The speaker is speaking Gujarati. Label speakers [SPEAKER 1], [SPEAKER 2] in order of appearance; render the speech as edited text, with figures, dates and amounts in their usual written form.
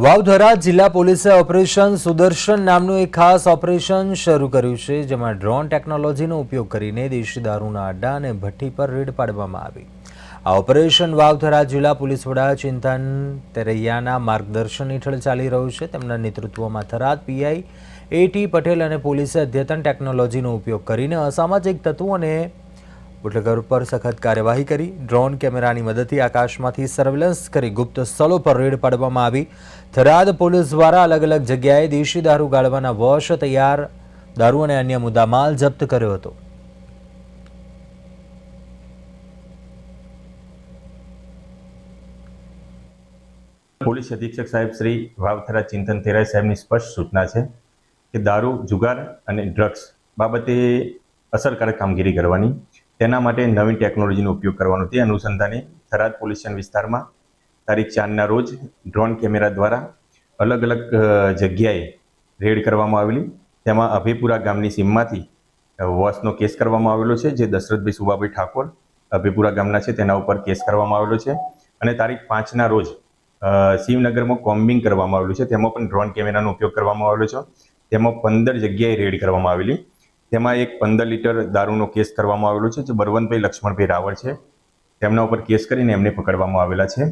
[SPEAKER 1] વાવથરા જિલ્લા પોલીસે ઓપરેશન સુદર્શન નામનું એક ખાસ ઓપરેશન શરૂ કર્યું છે, જેમાં ડ્રોન ટેકનોલોજીનો ઉપયોગ કરીને દેશી દારૂના અડ્ડા અને ભઠ્ઠી પર રેડ પાડવામાં આવી. આ ઓપરેશન વાવથરા જિલ્લા પોલીસ વડા ચિંતન તેરૈયાના માર્ગદર્શન હેઠળ ચાલી રહ્યું છે. તેમના નેતૃત્વમાં થરાદ પીઆઈ એટી પટેલ અને પોલીસે અદ્યતન ટેકનોલોજીનો ઉપયોગ કરીને અસામાજિક તત્વોને બુટલેગર પર સખત કાર્યવાહી કરી. ડ્રોન કેમેરાની મદદથી આકાશમાંથી સર્વેલન્સ કરી ગુપ્ત સ્થળો પર રેડ પાડવામાં આવી. થરાદ પોલીસ દ્વારા અલગ અલગ જગ્યાએ દેશી દારૂ ગાળવાના વોશ, તૈયાર દારૂ અને અન્ય મુદ્દામાલ જપ્ત કર્યો હતો.
[SPEAKER 2] પોલીસ અધિક્ષક સાહેબ શ્રી વાવથરા ચિંતન તેરાઈ સાહેબની સ્પષ્ટ સૂચના છે કે દારૂ, જુગાર અને ડ્રગ્સ બાબતે અસરકારક કામગીરી કરવાની, તેના માટે નવી ટેકનોલોજીનો ઉપયોગ કરવાનો. તે અનુસંધાને થરાદ પોલીસ સ્ટેશન વિસ્તારમાં તારીખ 4ના રોજ ડ્રોન કેમેરા દ્વારા અલગ અલગ જગ્યાએ રેડ કરવામાં આવેલી. તેમાં અભયપુરા ગામની સીમમાંથી વોશનો કેસ કરવામાં આવેલો છે, જે દશરથભાઈ સુબાભાઈ ઠાકોર અભયપુરા ગામના છે, તેના ઉપર કેસ કરવામાં આવેલો છે. અને તારીખ 5ના રોજ શિવનગરમાં કોમ્બિંગ કરવામાં આવેલું છે, તેમાં પણ ડ્રોન કેમેરાનો ઉપયોગ કરવામાં આવેલો છે. તેમાં 15 જગ્યાએ રેડ કરવામાં આવેલી. તેમાં એક 15 લીટર દારૂનો કેસ કરવામાં આવેલો છે, જે બળવંતભાઈ લક્ષ્મણભાઈ રાવળ છે, તેમના ઉપર કેસ કરીને એમને પકડવામાં આવેલા છે.